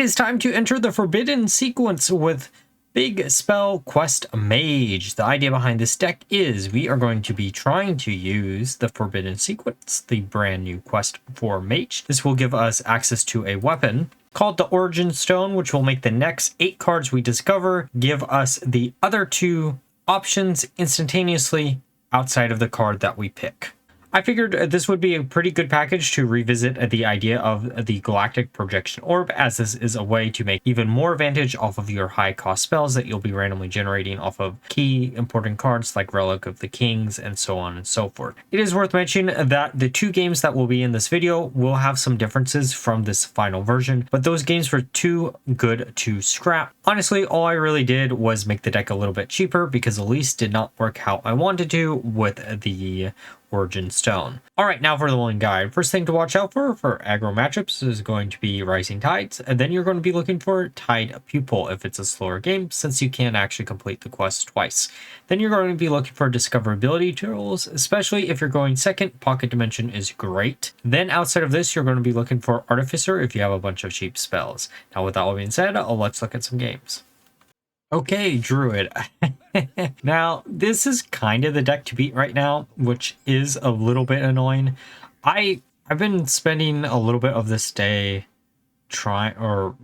It is time to enter the forbidden sequence with Big Spell Quest Mage. The idea behind this deck is we are going to be trying to use the forbidden sequence, the brand new quest for Mage. This will give us access to a weapon called the Origin Stone, which will make the next 8 cards we discover give us the other 2 options instantaneously outside of the card that we pick. I figured this would be a pretty good package to revisit the idea of the Galactic Projection Orb, as this is a way to make even more advantage off of your high cost spells that you'll be randomly generating off of key important cards like Relic of the Kings and so on and so forth. It is worth mentioning that the 2 games that will be in this video will have some differences from this final version, but those games were too good to scrap. Honestly, all I really did was make the deck a little bit cheaper because the lease did not work how I wanted to with the Origin Stone. Alright, now for the one guide. First thing to watch out for aggro matchups is going to be Rising Tides, and then you're going to be looking for Tide Pupil if it's a slower game, since you can actually complete the quest twice. Then you're going to be looking for discoverability tools, especially if you're going second. Pocket Dimension is great. Then outside of this, you're going to be looking for Artificer if you have a bunch of cheap spells. Now with that all being said, let's look at some games. Okay, Druid. Now, this is kind of the deck to beat right now, which is a little bit annoying. I've been spending a little bit of this day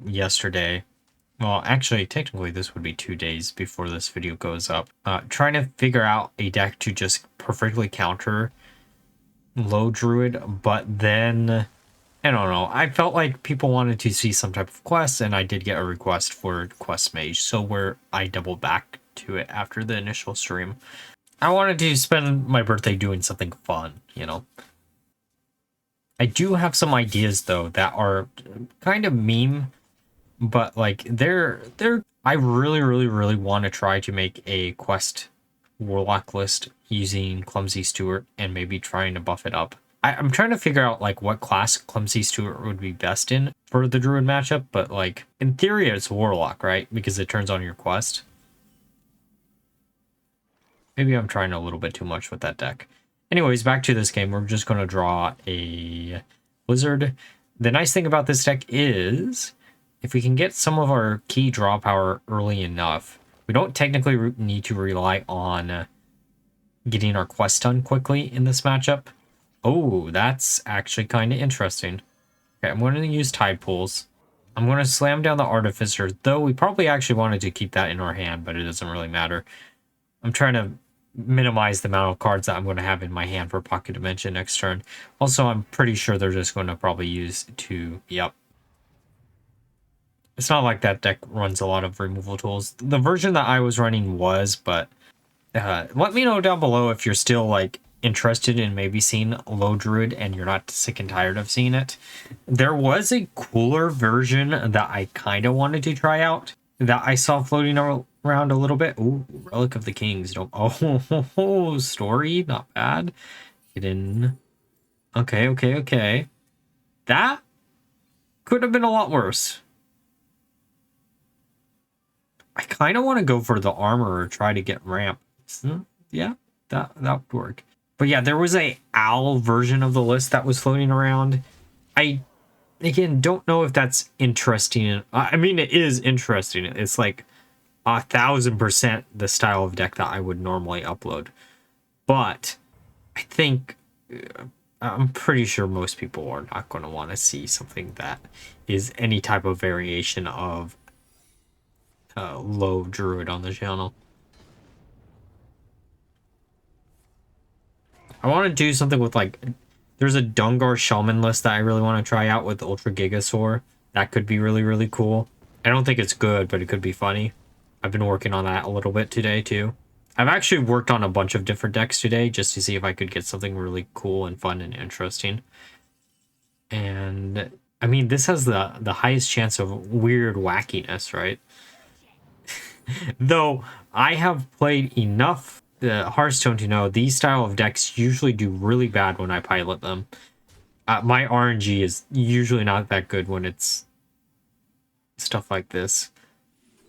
yesterday. Well, actually, technically, this would be 2 days before this video goes up. Trying to figure out a deck to just perfectly counter Loh Druid, but then I don't know. I felt like people wanted to see some type of quest, and I did get a request for Quest Mage, so I doubled back to it after the initial stream. I wanted to spend my birthday doing something fun, you know. I do have some ideas though that are kind of meme, but like I really want to try to make a quest warlock list using Clumsy Steward and maybe trying to buff it up. I'm trying to figure out like what class Clumsy Steward would be best in for the Druid matchup, but like in theory it's Warlock, right? Because it turns on your quest. Maybe I'm trying a little bit too much with that deck. Anyways, back to this game. We're just going to draw a Wizard. The nice thing about this deck is if we can get some of our key draw power early enough, we don't technically need to rely on getting our quest done quickly in this matchup. Oh, that's actually kind of interesting. Okay, I'm going to use Tide Pools. I'm going to slam down the Artificer, though we probably actually wanted to keep that in our hand, but it doesn't really matter. I'm trying to minimize the amount of cards that I'm going to have in my hand for Pocket Dimension next turn. Also, I'm pretty sure they're just going to probably use 2. Yep. It's not like that deck runs a lot of removal tools. The version that I was running was, but let me know down below if you're still like interested in maybe seeing Loh Druid and you're not sick and tired of seeing it. There was a cooler version that I kind of wanted to try out that I saw floating around a little bit. Ooh, Relic of the Kings. Oh, story, not bad. Hidden. Okay. That could have been a lot worse. I kind of want to go for the armor or try to get ramp. Yeah, that would work. But yeah, there was a owl version of the list that was floating around. I, again, don't know if that's interesting. I mean, it is interesting. It's like 1000% the style of deck that I would normally upload. But I think, I'm pretty sure most people are not going to want to see something that is any type of variation of Loh Druid on the channel. I want to do something with like, there's a Dungar Shaman list that I really want to try out with Ultra Gigasaur. That could be really cool. I don't think it's good, but it could be funny. I've been working on that a little bit today too. I've actually worked on a bunch of different decks today just to see if I could get something really cool and fun and interesting. And I mean, this has the highest chance of weird wackiness, right? Though I have played enough Hearthstone to know these style of decks usually do really bad when I pilot them. My RNG is usually not that good when it's stuff like this.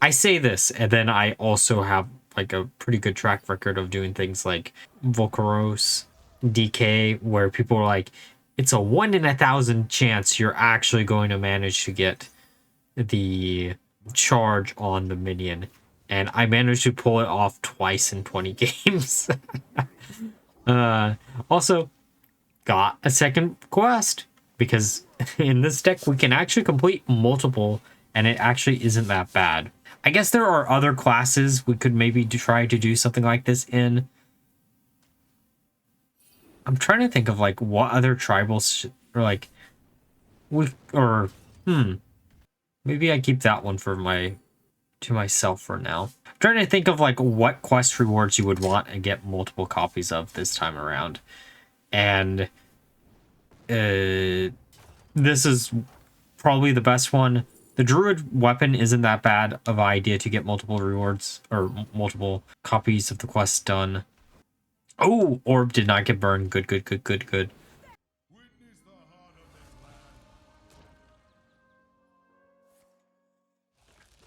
I say this, and then I also have like a pretty good track record of doing things like Volcaros, DK, where people are like, it's a 1 in 1,000 chance you're actually going to manage to get the charge on the minion, and I managed to pull it off twice in 20 games. Also, got a second quest, because in this deck we can actually complete multiple, and it actually isn't that bad. I guess there are other classes we could maybe try to do something like this in. I'm trying to think of like what other tribals or like maybe I keep that one for myself for now. I'm trying to think of like what quest rewards you would want and get multiple copies of this time around. And this is probably the best one. The Druid weapon isn't that bad of an idea to get multiple rewards or multiple copies of the quest done. Oh, Orb did not get burned. Good, good, good, good, good.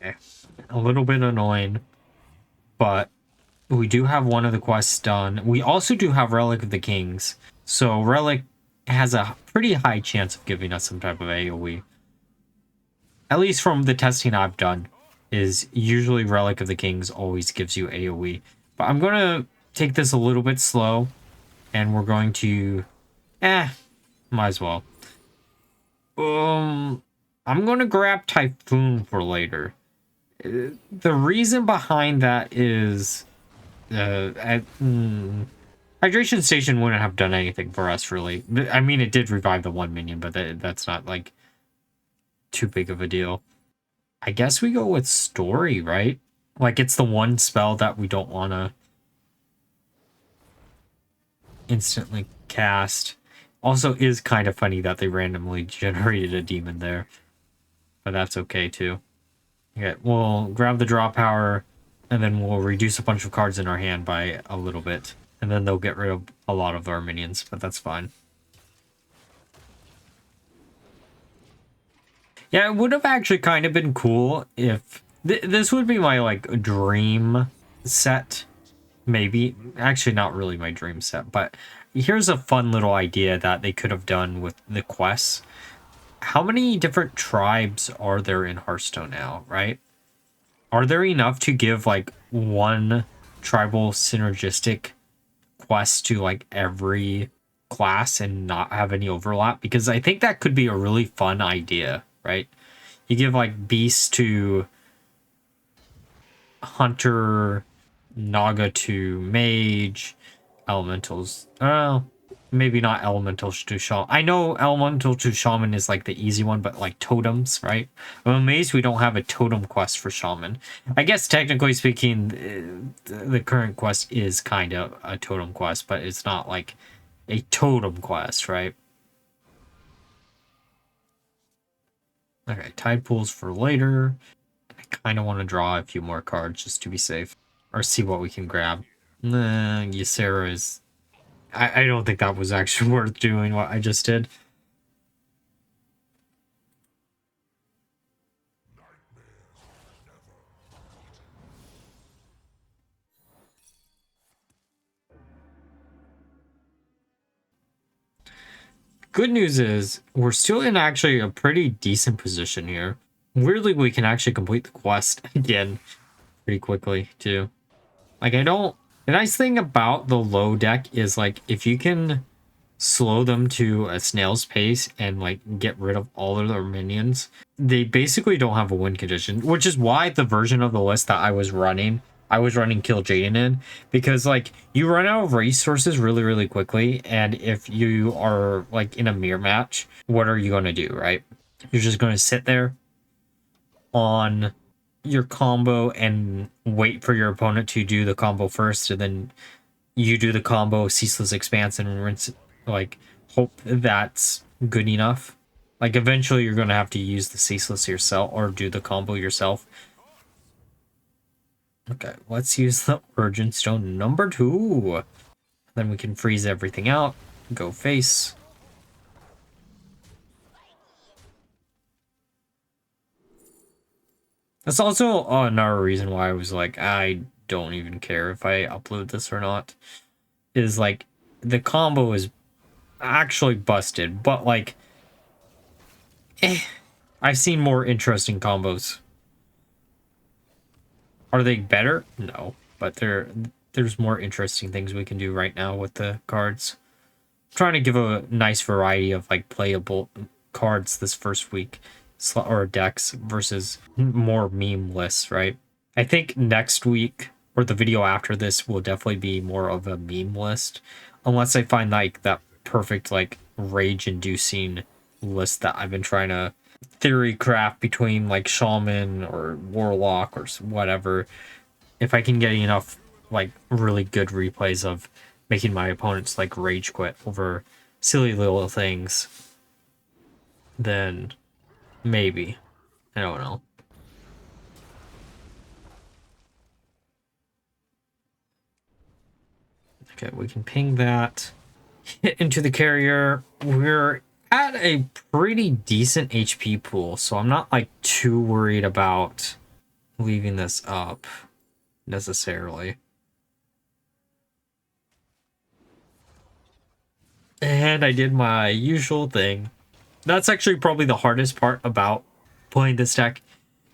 Okay. A little bit annoying, but we do have one of the quests done. We also do have Relic of the Kings. So Relic has a pretty high chance of giving us some type of AoE. At least from the testing I've done, is usually Relic of the Kings always gives you AoE. But I'm going to take this a little bit slow, and we're going to... might as well. I'm going to grab Typhoon for later. The reason behind that is... Hydration Station wouldn't have done anything for us, really. I mean, it did revive the one minion, but that's not, like, too big of a deal. I guess we go with Story, right? Like, it's the one spell that we don't want to instantly cast. Also, is kind of funny that they randomly generated a demon there. But that's okay, too. Okay, we'll grab the draw power, and then we'll reduce a bunch of cards in our hand by a little bit. And then they'll get rid of a lot of our minions, but that's fine. Yeah, it would have actually kind of been cool if... this would be my, like, dream set. Maybe. Actually, not really my dream set, but here's a fun little idea that they could have done with the quests. How many different tribes are there in Hearthstone now, right? Are there enough to give, like, one tribal synergistic quest to, like, every class and not have any overlap? Because I think that could be a really fun idea, right? You give, like, Beast to Hunter, Naga to Mage, Elementals... maybe not Elementals to Shaman. I know Elemental to Shaman is like the easy one, but like Totems, right? I'm amazed we don't have a Totem quest for Shaman. I guess technically speaking, the current quest is kind of a Totem quest, but it's not like a Totem quest, right? Okay, Tide Pools for later. I kind of want to draw a few more cards just to be safe. Or see what we can grab. Ysera is... I don't think that was actually worth doing what I just did. Good news is, we're still in actually a pretty decent position here. Weirdly, we can actually complete the quest again pretty quickly, too. Like, I don't... The nice thing about the Loh deck is, like, if you can slow them to a snail's pace and, like, get rid of all of their minions, they basically don't have a win condition, which is why the version of the list that I was running Kill Jaden in, because, like, you run out of resources really, really quickly, and if you are, like, in a mirror match, what are you going to do, right? You're just going to sit there on your combo and wait for your opponent to do the combo first, and then you do the combo, Ceaseless Expanse, and rinse, like, hope that's good enough. Like, eventually you're going to have to use the Ceaseless yourself, or do the combo yourself. Okay, let's use the Origin Stone number 2. Then we can freeze everything out, go face. That's also another reason why I was like, I don't even care if I upload this or not. Is like, the combo is actually busted, but like, I've seen more interesting combos. Are they better? No, but there's more interesting things we can do right now with the cards. I'm trying to give a nice variety of like playable cards this first week, or decks versus more meme lists, right? I think next week or the video after this will definitely be more of a meme list, unless I find like that perfect like rage-inducing list that I've been trying to theory craft between like shaman or warlock or whatever. If I can get enough like really good replays of making my opponents like rage quit over silly little things, then maybe. I don't know. Okay, we can ping that. Hit into the carrier. We're at a pretty decent HP pool, so I'm not like too worried about leaving this up necessarily. And I did my usual thing. That's actually probably the hardest part about playing this deck.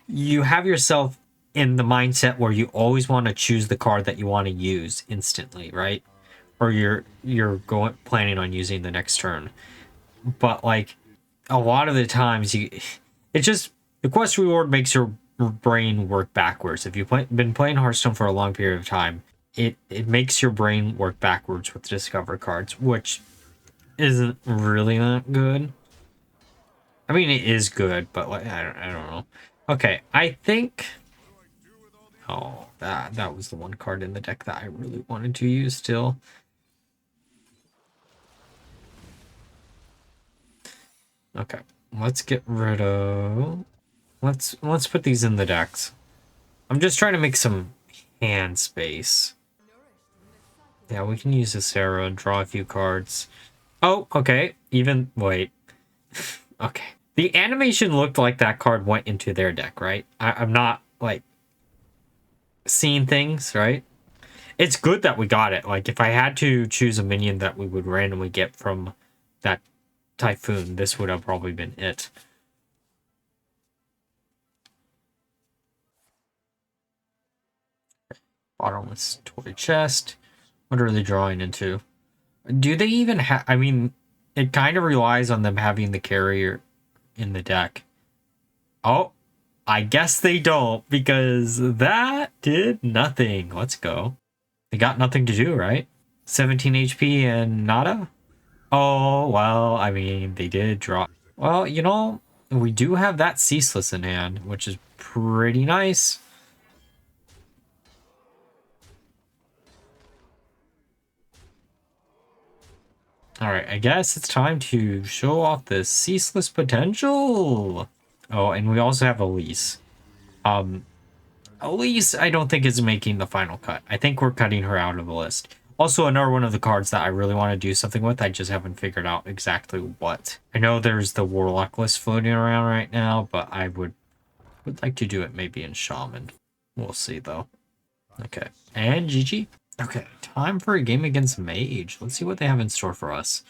You have yourself in the mindset where you always want to choose the card that you want to use instantly, right? Or you're planning on using the next turn. But like a lot of the times it's just the quest reward makes your brain work backwards. If you've been playing Hearthstone for a long period of time, it makes your brain work backwards with discover cards, which isn't really that good. I mean, it is good, but like I don't know. Okay, I think. Oh, that was the one card in the deck that I really wanted to use still. Okay, let's get rid of. Let's put these in the decks. I'm just trying to make some hand space. Yeah, we can use this arrow and draw a few cards. Oh, okay. Wait. Okay. The animation looked like that card went into their deck, right? I'm not, like, seeing things, right? It's good that we got it. Like, if I had to choose a minion that we would randomly get from that Typhoon, this would have probably been it. Bottomless toy chest. What are they drawing into? Do they even have... I mean, it kind of relies on them having the carrier in the deck. Oh, I guess they don't, because that did nothing. Let's go. They got nothing to do, right? 17 HP and nada? Oh, well, I mean, they did draw. Well, you know, we do have that Ceaseless in hand, which is pretty nice. Alright, I guess it's time to show off the Ceaseless potential. Oh, and we also have Elise. Elise, I don't think is making the final cut. I think we're cutting her out of the list. Also, another one of the cards that I really want to do something with. I just haven't figured out exactly what. I know there's the Warlock list floating around right now, but I would like to do it maybe in Shaman. We'll see, though. Okay, and GG. Okay, time for a game against Mage. Let's see what they have in store for us.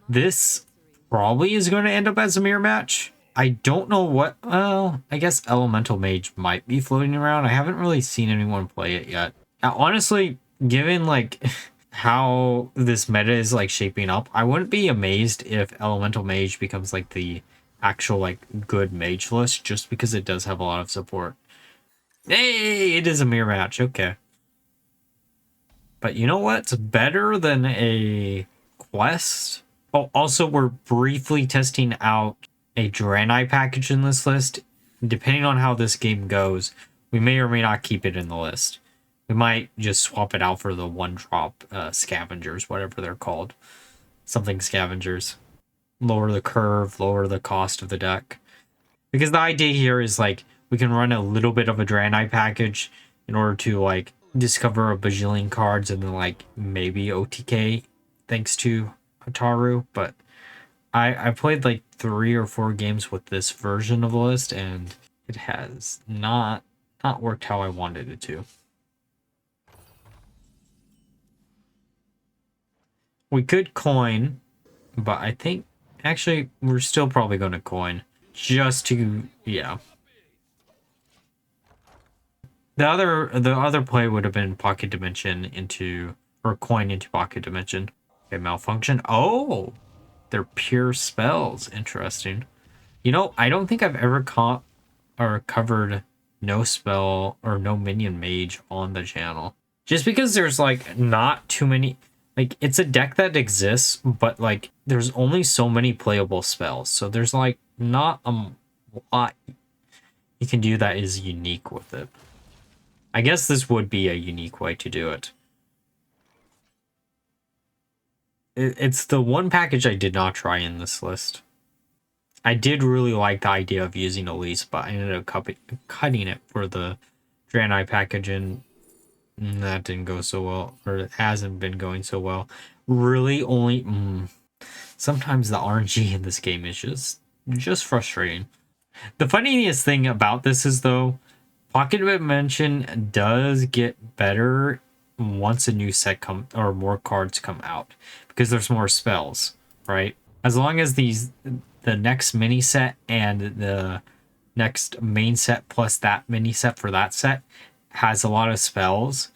This probably is going to end up as a mirror match. I don't know what... Well, I guess Elemental Mage might be floating around. I haven't really seen anyone play it yet. Honestly, given, like, how this meta is, like, shaping up, I wouldn't be amazed if Elemental Mage becomes, like, the actual, like, good mage list, just because it does have a lot of support. Hey, it is a mirror match. Okay. But you know what's better than a quest? Oh, also, we're briefly testing out a Draenei package in this list. Depending on how this game goes, we may or may not keep it in the list. We might just swap it out for the one-drop scavengers, whatever they're called. Something scavengers. Lower the curve, lower the cost of the deck. Because the idea here is, like, we can run a little bit of a Draenei package in order to, like, discover a bajillion cards and then, like, maybe OTK thanks to Hataru. But I played, like, 3 or 4 games with this version of the list, and it has not worked how I wanted it to. We could coin, but I think... Actually, we're still probably going to coin. just to, yeah. The other play would have been Pocket Dimension into, or coin into Pocket Dimension. Okay, Malfunction. Oh, they're pure spells. Interesting. You know, I don't think I've ever caught or covered no spell or no minion mage on the channel. Just because there's like not too many, like it's a deck that exists, but like there's only so many playable spells. So there's like not a lot you can do that is unique with it. I guess this would be a unique way to do it. It's the one package I did not try in this list. I did really like the idea of using Elise, but I ended up cutting it for the Draenei package, and that didn't go so well, or it hasn't been going so well. Really, only sometimes the RNG in this game is just frustrating. The funniest thing about this is though, Pocket Dimension does get better once a new set or more cards come out because there's more spells, right? As long as the next mini set and the next main set plus that mini set for that set has a lot of spells,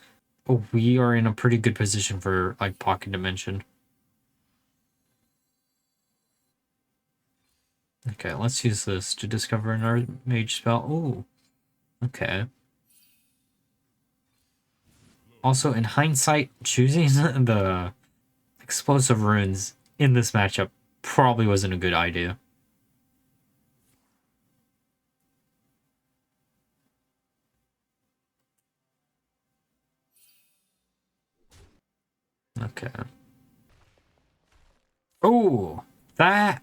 we are in a pretty good position for like Pocket Dimension. Okay, let's use this to discover another mage spell. Ooh, okay. Also, in hindsight, choosing the explosive runes in this matchup probably wasn't a good idea. Okay. Oh, that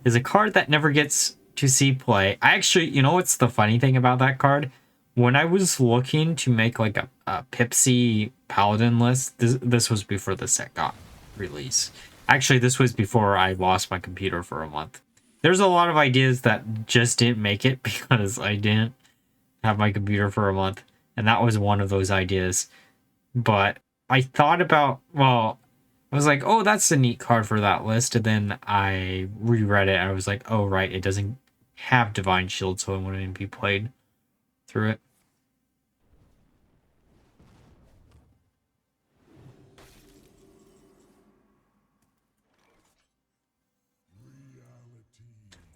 is a card that never gets to see play. I actually, you know what's the funny thing about that card? When I was looking to make like a Pipsy Paladin list, this was before the set got released. Actually, this was before I lost my computer for a month. There's a lot of ideas that just didn't make it because I didn't have my computer for a month. And that was one of those ideas. But I thought about, well, I was like, oh, that's a neat card for that list. And then I reread it and I was like, oh, right, it doesn't have Divine Shield, so it wouldn't be played through it.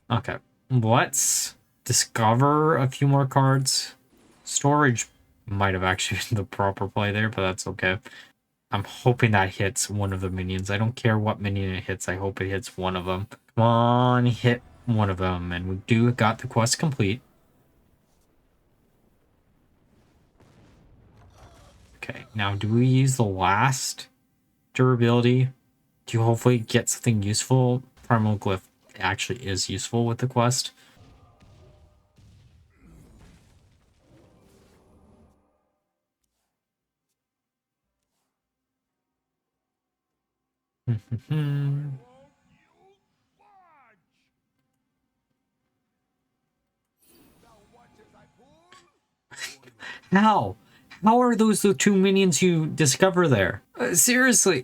Okay, let's discover a few more cards. Storage might have actually been the proper play there, but that's okay. I'm hoping that hits one of the minions. I don't care what minion it hits. I hope it hits one of them. Come on, hit one of them. And we got the quest complete. Okay, now do we use the last durability to hopefully get something useful? Primal Glyph actually is useful with the quest. How? How are those the two minions you discover there? Seriously,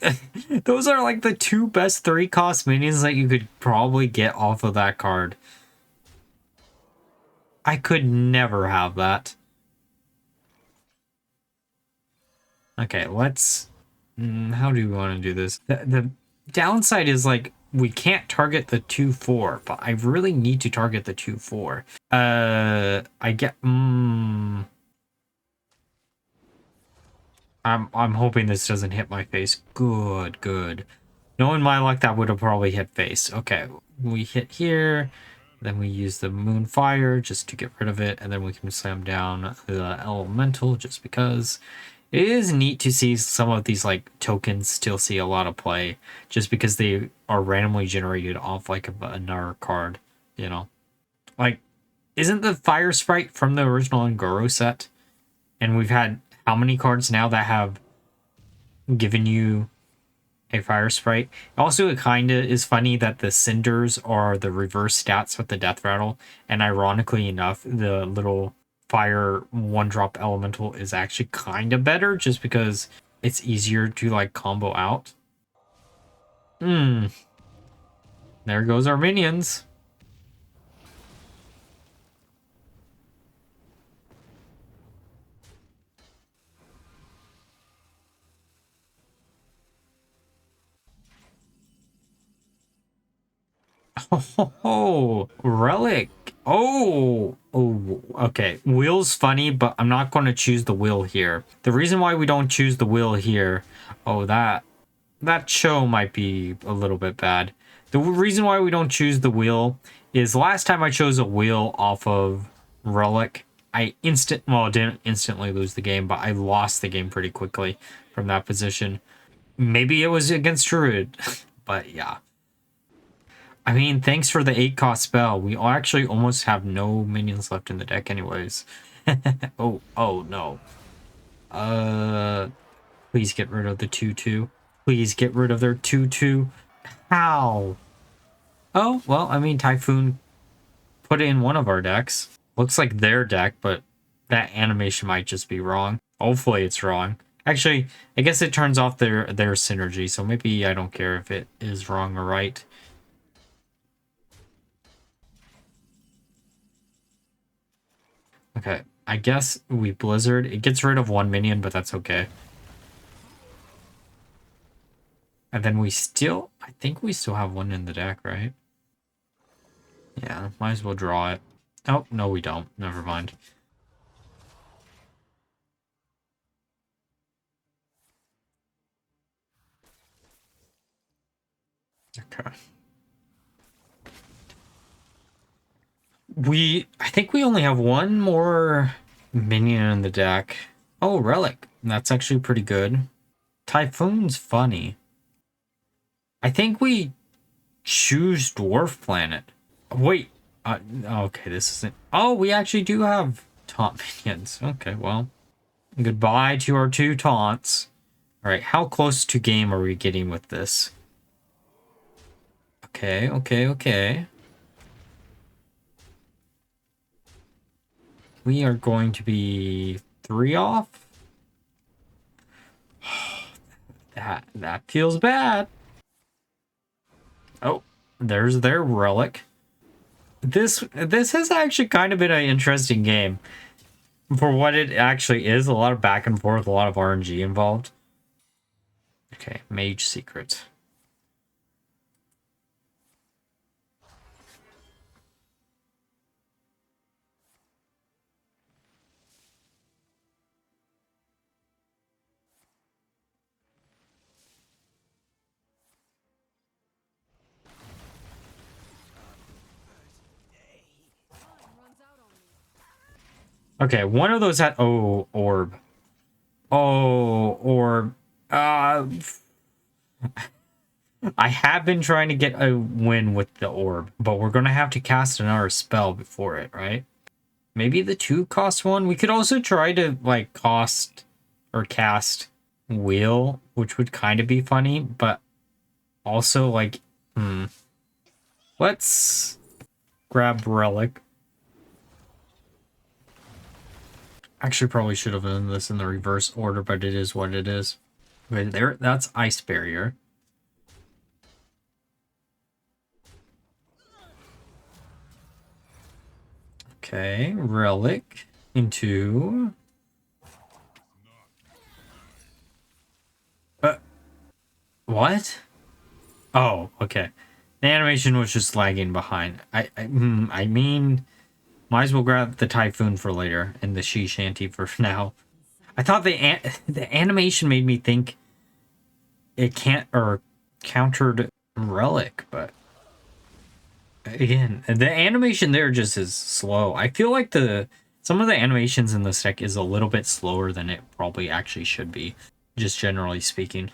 those are like the two best 3-cost minions that you could probably get off of that card. I could never have that. Okay, let's... how do we want to do this? The downside is like, we can't target the 2/4, but I really need to target the 2/4. I get... I'm hoping this doesn't hit my face. Good, good. Knowing my luck, that would have probably hit face. Okay, we hit here. Then we use the Moonfire just to get rid of it. And then we can slam down the Elemental just because. It is neat to see some of these like tokens still see a lot of play. Just because they are randomly generated off like another card, you know? Like, isn't the Fire Sprite from the original Ungoro set? And we've had how many cards now that have given you a Fire Sprite? Also, it kind of is funny that the Cinders are the reverse stats with the Death Rattle, and ironically enough, the little Fire 1-drop Elemental is actually kind of better just because it's easier to like combo out. There goes our minions. Oh, relic. Oh, okay. Wheel's funny, but I'm not going to choose the wheel here. The reason why we don't choose the wheel here, oh, that show might be a little bit bad. The reason why we don't choose the wheel is last time I chose a wheel off of relic, I didn't instantly lose the game, but I lost the game pretty quickly from that position. Maybe it was against Druid, but yeah. I mean, thanks for the 8 cost spell. We actually almost have no minions left in the deck anyways. oh no. Please get rid of the 2/2. Please get rid of their 2/2. How? Oh, well, I mean, Typhoon put it in one of our decks. Looks like their deck, but that animation might just be wrong. Hopefully it's wrong. Actually, I guess it turns off their synergy, so maybe I don't care if it is wrong or right. Okay, I guess we Blizzard. It gets rid of one minion, but that's okay. And then we still, I think we still have one in the deck, right? Yeah, might as well draw it. Oh, no, we don't. Never mind. Okay. I think we only have one more minion in the deck. Oh, Relic. That's actually pretty good. Typhoon's funny. I think we choose Dwarf Planet. Wait. Okay, this isn't... Oh, we actually do have taunt minions. Okay, well. Goodbye to our 2 taunts. Alright, how close to game are we getting with this? Okay. We are going to be 3 off. That feels bad. Oh, there's their relic. This has actually kind of been an interesting game. For what it actually is, a lot of back and forth, a lot of RNG involved. Okay, Mage Secret. Okay, one of those had... Oh, Orb. Oh, Orb. I have been trying to get a win with the Orb, but we're going to have to cast another spell before it, right? Maybe the 2 cost one? We could also try to, like, cast Wheel, which would kind of be funny, but also, like, Let's grab Relic. Actually, probably should have done this in the reverse order, but it is what it is. Okay, there, that's Ice Barrier. Okay, Relic into... What? Oh, okay. The animation was just lagging behind. I mean, might as well grab the Typhoon for later and the She Shanty for now. I thought the animation made me think it countered Relic, but again, the animation there just is slow. I feel like some of the animations in this deck is a little bit slower than it probably actually should be, just generally speaking.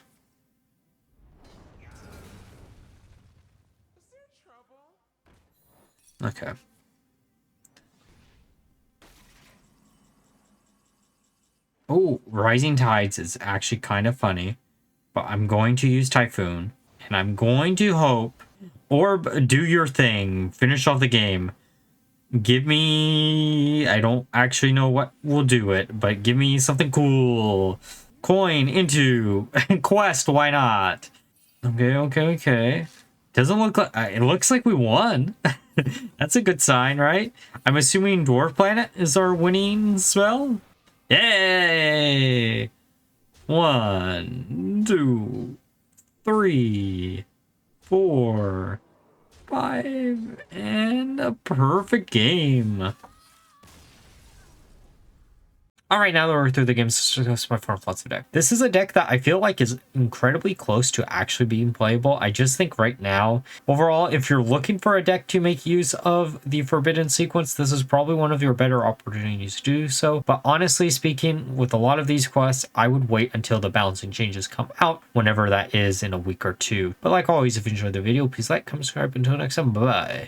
Okay. Oh, Rising Tides is actually kind of funny, but I'm going to use Typhoon, and I'm going to hope, Orb, do your thing, finish off the game. Give me... I don't actually know what will do it, but give me something cool. Coin into Quest, why not? Okay. Doesn't look like... It looks like we won. That's a good sign, right? I'm assuming Dwarf Planet is our winning spell? Yay! 1, 2, 3, 4, 5 and a perfect game. Alright, now that we're through the game, let's discuss my final thoughts of the deck. This is a deck that I feel like is incredibly close to actually being playable. I just think right now, overall, if you're looking for a deck to make use of the Forbidden Sequence, this is probably one of your better opportunities to do so. But honestly speaking, with a lot of these quests, I would wait until the balancing changes come out, whenever that is in a week or two. But like always, if you enjoyed the video, please like, comment, subscribe. Until next time, bye-bye.